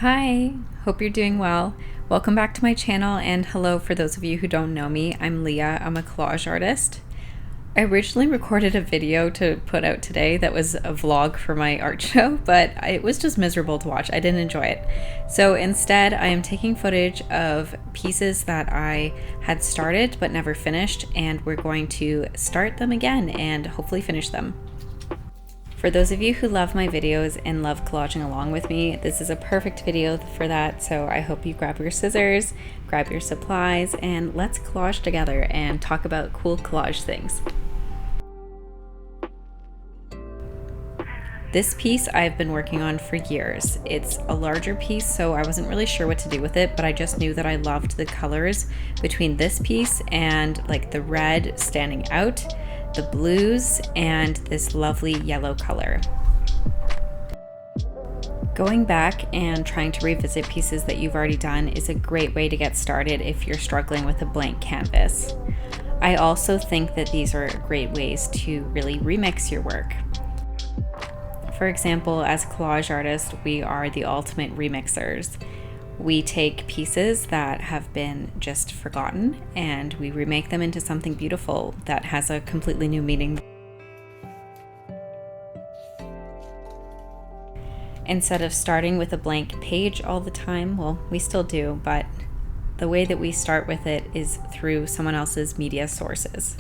Hi, hope you're doing well. Welcome back to my channel, and hello for those of you who don't know me. I'm Leah. I'm a collage artist. I originally recorded a video to put out today that was a vlog for my art show, but it was just miserable to watch. I didn't enjoy it. So instead, I am taking footage of pieces that I had started but never finished, and we're going to start them again and hopefully finish them. For those of you who love my videos and love collaging along with me, this is a perfect video for that, so I hope you grab your scissors, grab your supplies, and let's collage together and talk about cool collage things. This piece I've been working on for years. It's a larger piece, so I wasn't really sure what to do with it, but I just knew that I loved the colors between this piece and like the red standing out, the blues, and this lovely yellow color. Going back and trying to revisit pieces that you've already done is a great way to get started if you're struggling with a blank canvas. I also think that these are great ways to really remix your work. For example, as collage artists, we are the ultimate remixers. We take pieces that have been just forgotten and we remake them into something beautiful that has a completely new meaning. Instead of starting with a blank page all the time, well, we still do, but the way that we start with it is through someone else's media sources.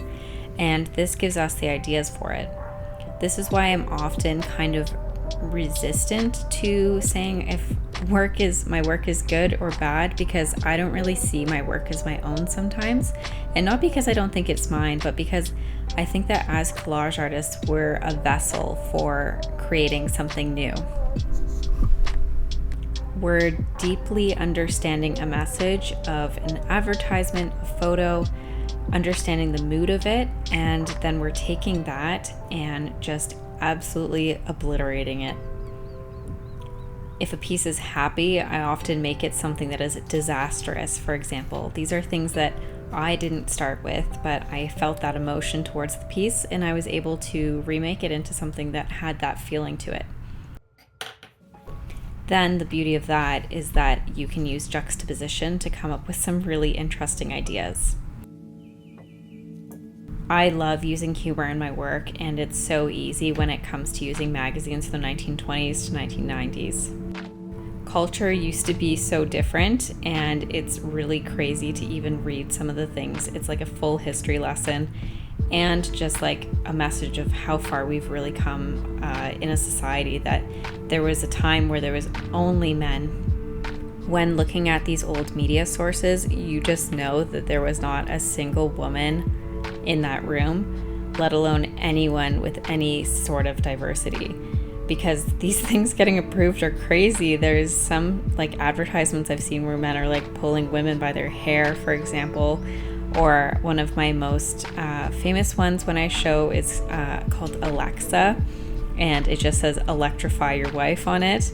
And this gives us the ideas for it. This is why I'm often kind of resistant to saying if my work is good or bad, because I don't really see my work as my own sometimes, and not because I don't think it's mine, but because I think that as collage artists we're a vessel for creating something new. We're deeply understanding a message of an advertisement, a photo, understanding the mood of it, and then we're taking that and just absolutely obliterating it. If a piece is happy, I often make it something that is disastrous, for example. These are things that I didn't start with, but I felt that emotion towards the piece and I was able to remake it into something that had that feeling to it. Then the beauty of that is that you can use juxtaposition to come up with some really interesting ideas. I love using humor in my work, and it's so easy when it comes to using magazines from the 1920s to 1990s. Culture used to be so different, and it's really crazy to even read some of the things. It's like a full history lesson and just like a message of how far we've really come in a society that there was a time where there was only men. When looking at these old media sources, you just know that there was not a single woman in that room, let alone anyone with any sort of diversity, because these things getting approved are crazy. There's some like advertisements I've seen where men are like pulling women by their hair, for example, or one of my most famous ones when I show is called Alexa, and it just says electrify your wife on it.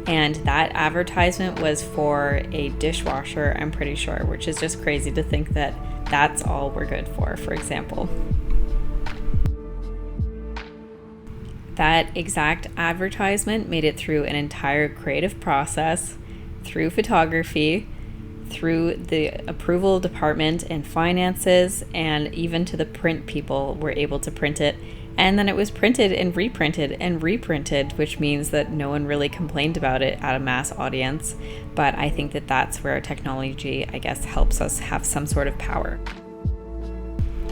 And that advertisement was for a dishwasher, I'm pretty sure, which is just crazy to think that that's all we're good for example. That exact advertisement made it through an entire creative process, through photography, through the approval department and finances, and even to the print people were able to print it. And then it was printed and reprinted, which means that no one really complained about it at a mass audience. But I think that that's where technology, I guess, helps us have some sort of power.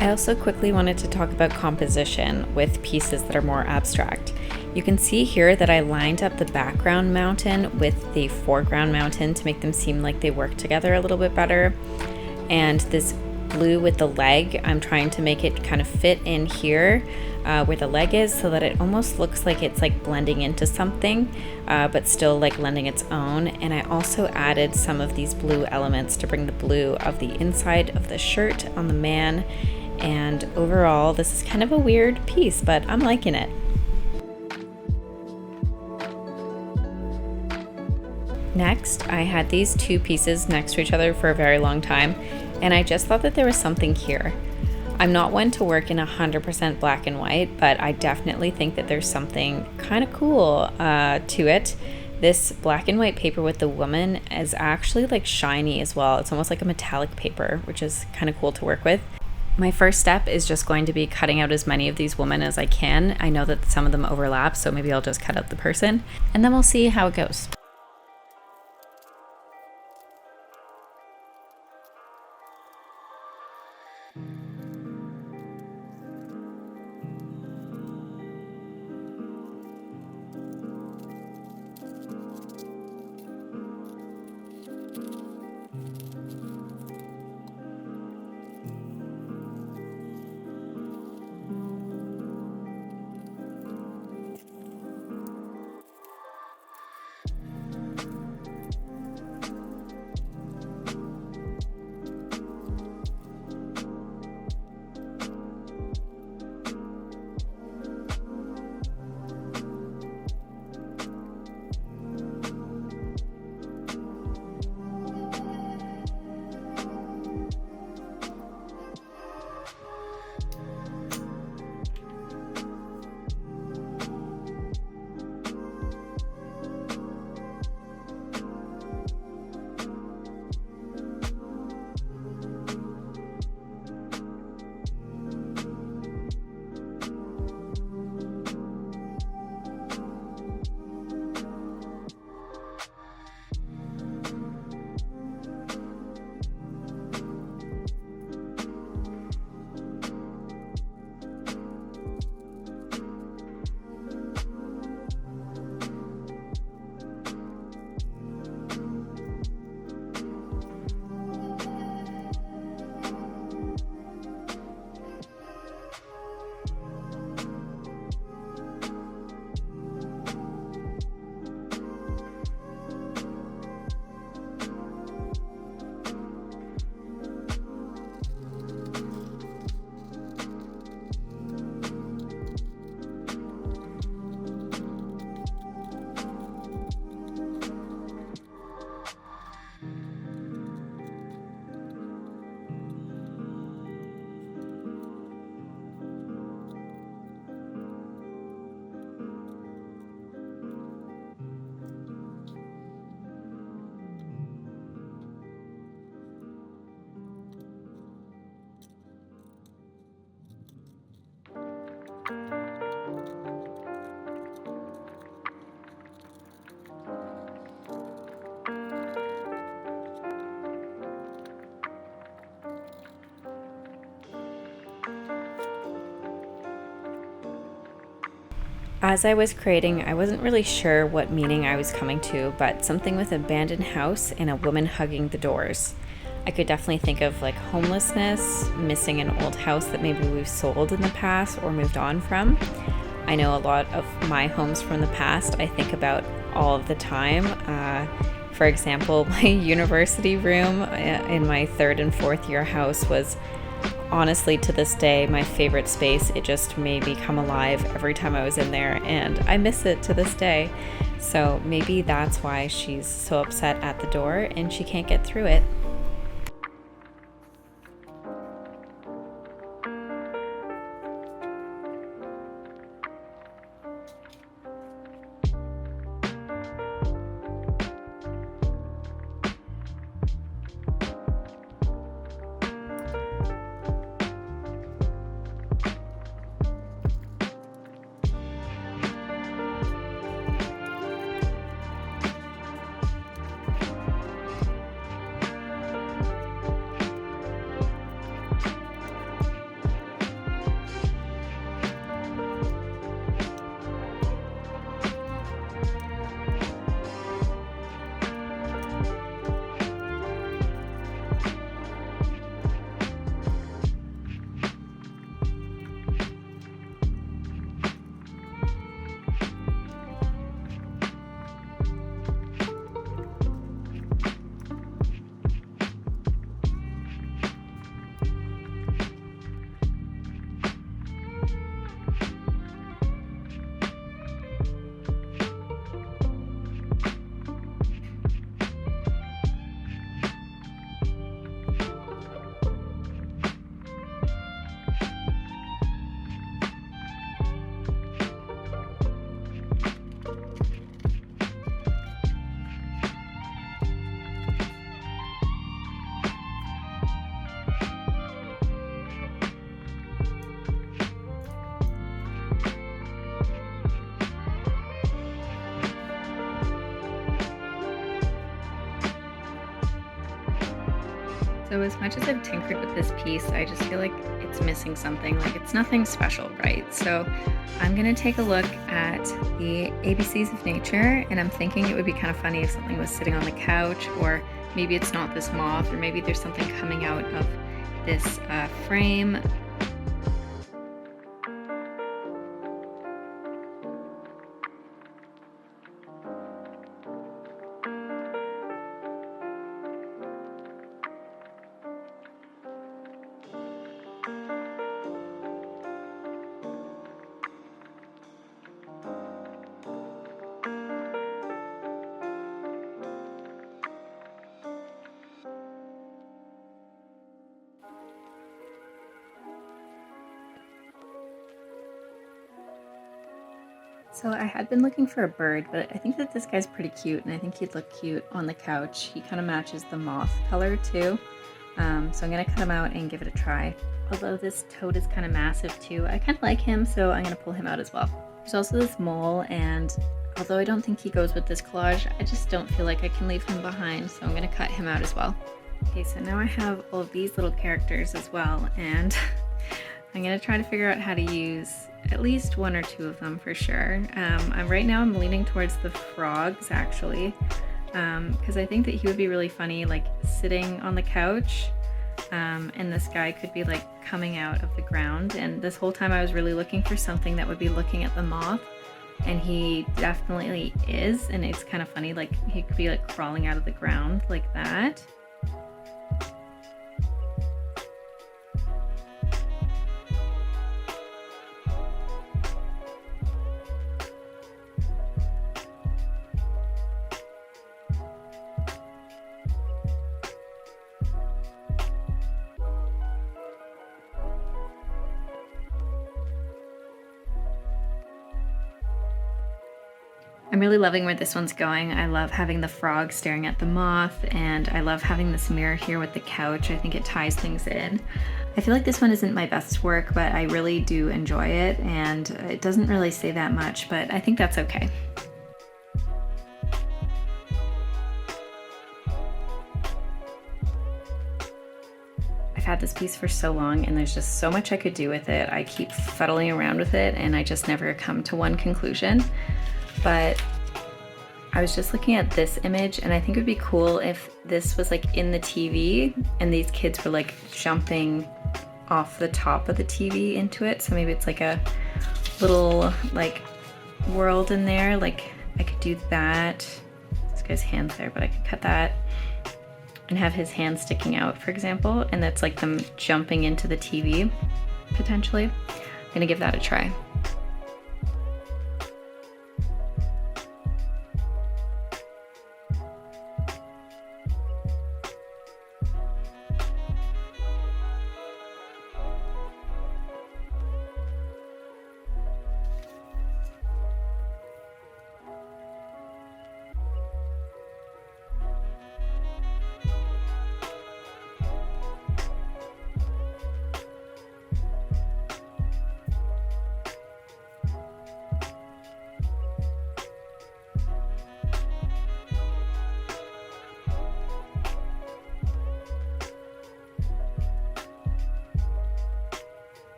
I also quickly wanted to talk about composition with pieces that are more abstract. You can see here that I lined up the background mountain with the foreground mountain to make them seem like they work together a little bit better. And this blue with the leg, I'm trying to make it kind of fit in here where the leg is, so that it almost looks like it's like blending into something, but still like lending its own. And I also added some of these blue elements to bring the blue of the inside of the shirt on the man. And overall, this is kind of a weird piece, but I'm liking it. Next, I had these two pieces next to each other for a very long time, and I just thought that there was something here. I'm not one to work in 100% black and white, but I definitely think that there's something kind of cool to it This black and white paper with the woman is actually like shiny as well. It's almost like a metallic paper, which is kind of cool to work with. My first step is just going to be cutting out as many of these women as I can. I know that some of them overlap, so maybe I'll just cut out the person, and then we'll see how it goes. As I was creating, I wasn't really sure what meaning I was coming to, but something with abandoned house and a woman hugging the doors. I could definitely think of like homelessness, missing an old house that maybe we've sold in the past or moved on from. I know a lot of my homes from the past I think about all of the time. For example, my university room in my 3rd and 4th year house was honestly, to this day, my favorite space. It just made me come alive every time I was in there, and I miss it to this day. So maybe that's why she's so upset at the door and she can't get through it. So as much as I've tinkered with this piece, I just feel like it's missing something. Like it's nothing special, right? So I'm gonna take a look at the ABCs of nature, and I'm thinking it would be kind of funny if something was sitting on the couch, or maybe it's not this moth, or maybe there's something coming out of this frame. So I had been looking for a bird, but I think that this guy's pretty cute, and I think he'd look cute on the couch. He kind of matches the moth color too. So I'm gonna cut him out and give it a try. Although this toad is kind of massive too, I kind of like him, so I'm gonna pull him out as well. There's also this mole, and although I don't think he goes with this collage, I just don't feel like I can leave him behind, so I'm gonna cut him out as well. Okay, so now I have all of these little characters as well, and I'm gonna try to figure out how to use at least one or two of them for sure. Right now I'm leaning towards the frogs actually, because I think that he would be really funny like sitting on the couch, and this guy could be like coming out of the ground, and this whole time I was really looking for something that would be looking at the moth, and he definitely is, and it's kind of funny, like he could be like crawling out of the ground like that. I'm really loving where this one's going. I love having the frog staring at the moth, and I love having this mirror here with the couch. I think it ties things in. I feel like this one isn't my best work, but I really do enjoy it, and it doesn't really say that much, but I think that's okay. I've had this piece for so long, and there's just so much I could do with it. I keep fuddling around with it, and I just never come to one conclusion. But I was just looking at this image, and I think it would be cool if this was like in the TV and these kids were like jumping off the top of the TV into it. So maybe it's like a little like world in there. Like I could do that. This guy's hand's there, but I could cut that and have his hand sticking out, for example, and that's like them jumping into the TV potentially. I'm gonna give that a try.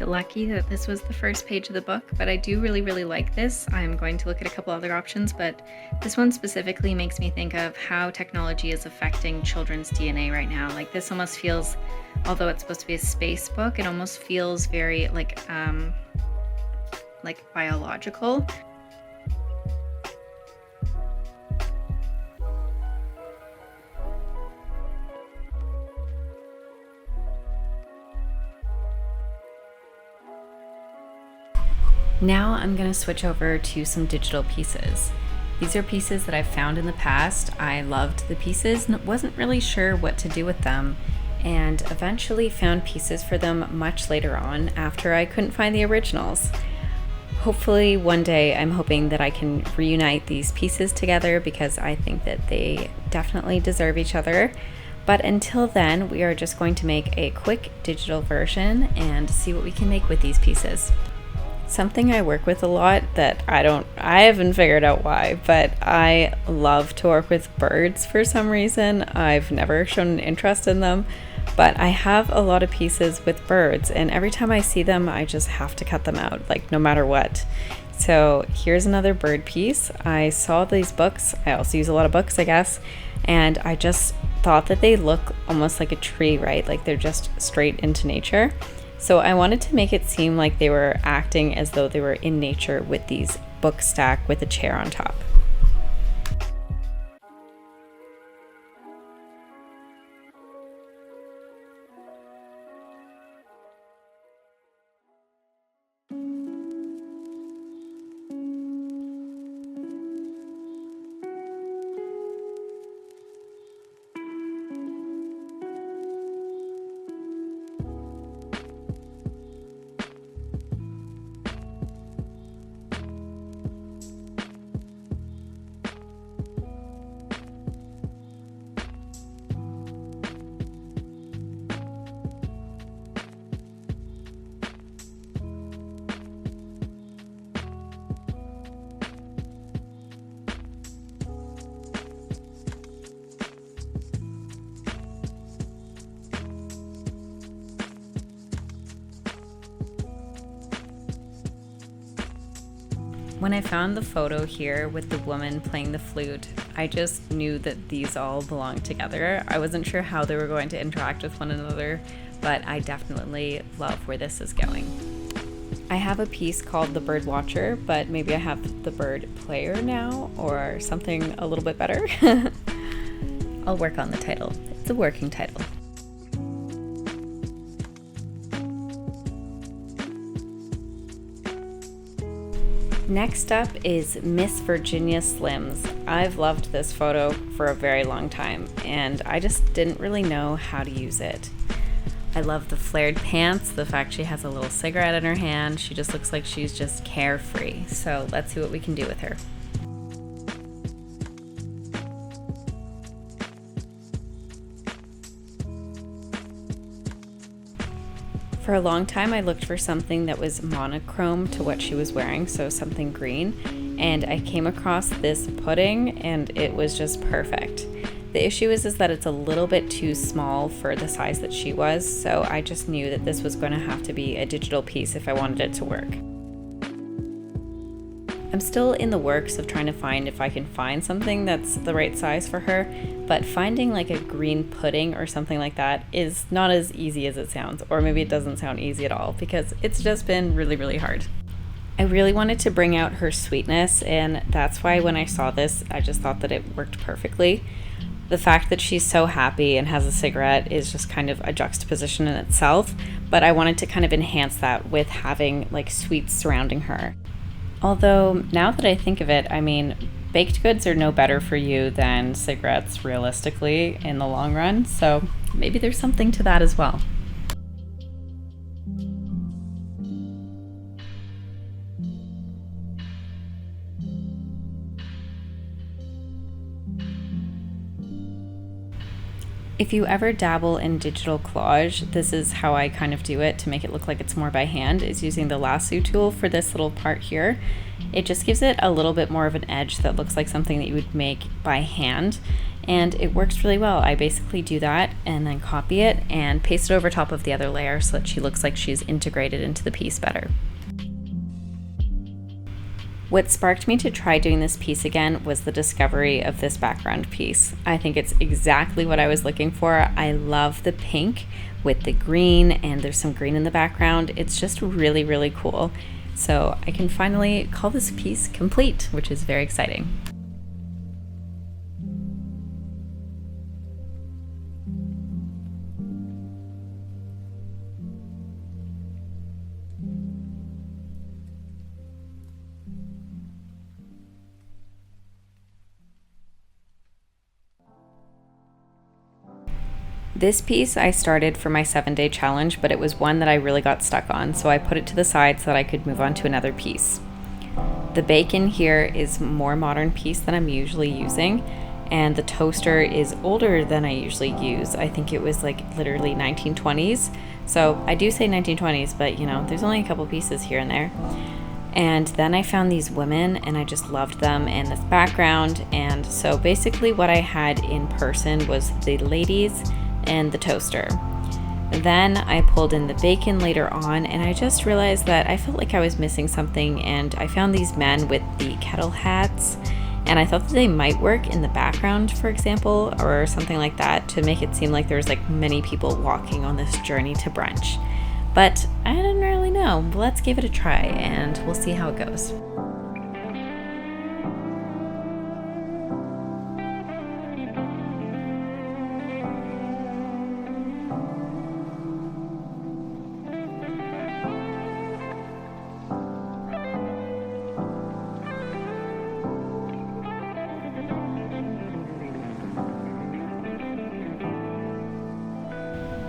Lucky that this was the first page of the book, but I do really like this. I'm going to look at a couple other options, but this one specifically makes me think of how technology is affecting children's DNA right now. Like this almost feels, although it's supposed to be a space book, it almost feels very like biological. Now I'm going to switch over to some digital pieces. These are pieces that I've found in the past. I loved the pieces and wasn't really sure what to do with them, and eventually found pieces for them much later on after I couldn't find the originals. Hopefully one day I'm hoping that I can reunite these pieces together because I think that they definitely deserve each other. But until then, we are just going to make a quick digital version and see what we can make with these pieces. Something I work with a lot that I haven't figured out why, but I love to work with birds for some reason. I've never shown an interest in them, but I have a lot of pieces with birds, and every time I see them, I just have to cut them out, like no matter what. So here's another bird piece. I saw these books. I also use a lot of books, I guess, and I just thought that they look almost like a tree, right? Like they're just straight into nature. So I wanted to make it seem like they were acting as though they were in nature with these books stacked with a chair on top. When I found the photo here with the woman playing the flute, I just knew that these all belonged together. I wasn't sure how they were going to interact with one another, but I definitely love where this is going. I have a piece called The Bird Watcher, but maybe I have the bird player now or something a little bit better. I'll work on the title. It's a working title. Next up is Miss Virginia Slims. I've loved this photo for a very long time, and I just didn't really know how to use it. I love the flared pants, the fact she has a little cigarette in her hand. She just looks like she's just carefree. So let's see what we can do with her. For a long time, I looked for something that was monochrome to what she was wearing, so something green, and I came across this pudding, and it was just perfect. The issue is that it's a little bit too small for the size that she was, so I just knew that this was going to have to be a digital piece if I wanted it to work. I'm still in the works of trying to find if I can find something that's the right size for her, but finding like a green pudding or something like that is not as easy as it sounds, or maybe it doesn't sound easy at all because it's just been really, really hard. I really wanted to bring out her sweetness, and that's why when I saw this, I just thought that it worked perfectly. The fact that she's so happy and has a cigarette is just kind of a juxtaposition in itself, but I wanted to kind of enhance that with having like sweets surrounding her. Although, now that I think of it, I mean, baked goods are no better for you than cigarettes, realistically, in the long run, so maybe there's something to that as well. If you ever dabble in digital collage, this is how I kind of do it to make it look like it's more by hand, is using the lasso tool for this little part here. It just gives it a little bit more of an edge that looks like something that you would make by hand, and it works really well. I basically do that and then copy it and paste it over top of the other layer so that she looks like she's integrated into the piece better. What sparked me to try doing this piece again was the discovery of this background piece. I think it's exactly what I was looking for. I love the pink with the green, and there's some green in the background. It's just really, really cool. So I can finally call this piece complete, which is very exciting. This piece I started for my 7-day challenge, but it was one that I really got stuck on, so I put it to the side so that I could move on to another piece. The bacon here is a more modern piece than I'm usually using, and the toaster is older than I usually use. I think it was like literally 1920s. So I do say 1920s, but you know, there's only a couple pieces here and there. And then I found these women and I just loved them and this background. And so basically what I had in person was the ladies and the toaster. Then I pulled in the bacon later on, and I just realized that I felt like I was missing something, and I found these men with the kettle hats, and I thought that they might work in the background, for example, or something like that, to make it seem like there was like many people walking on this journey to brunch. But I didn't really know. Let's give it a try and we'll see how it goes.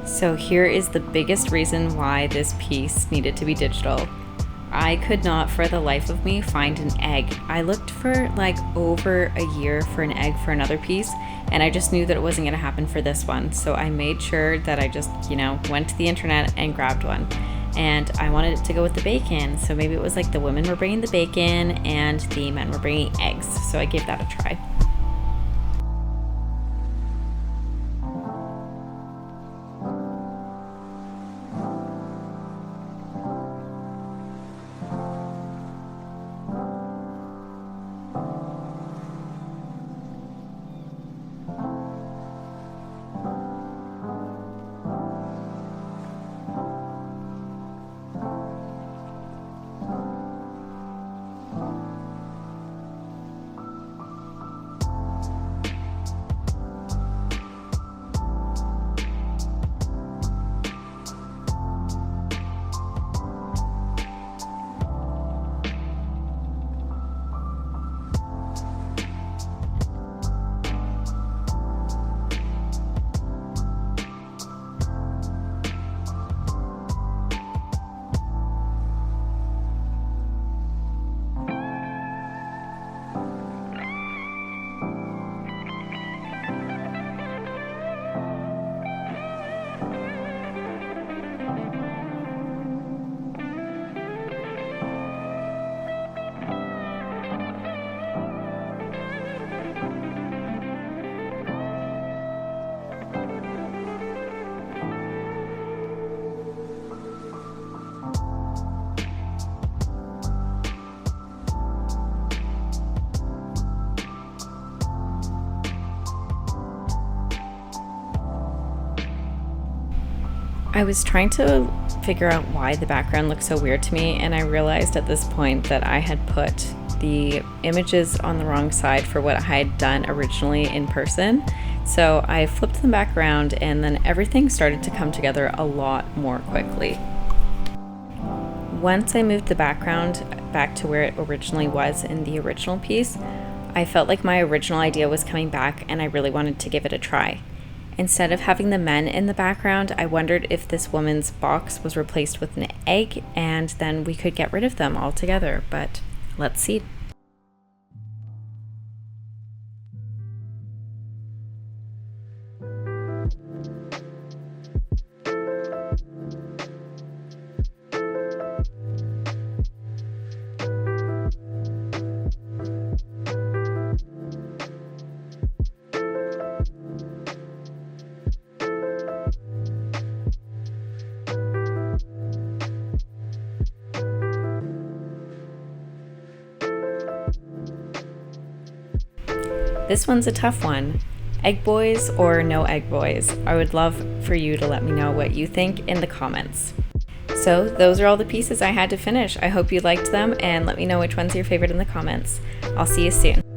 So here is the biggest reason why this piece needed to be digital. I could not for the life of me find an egg. I looked for like over a year for an egg for another piece, and I just knew that it wasn't gonna happen for this one. So I made sure that I just, went to the internet and grabbed one. And I wanted it to go with the bacon. So maybe it was like the women were bringing the bacon and the men were bringing eggs. So I gave that a try. I was trying to figure out why the background looked so weird to me, and I realized at this point that I had put the images on the wrong side for what I had done originally in person. So I flipped them back around, and then everything started to come together a lot more quickly. Once I moved the background back to where it originally was in the original piece, I felt like my original idea was coming back and I really wanted to give it a try. Instead of having the men in the background, I wondered if this woman's box was replaced with an egg, and then we could get rid of them altogether, but let's see. This one's a tough one. Egg boys or no egg boys? I would love for you to let me know what you think in the comments. So those are all the pieces I had to finish. I hope you liked them, and let me know which one's your favorite in the comments. I'll see you soon.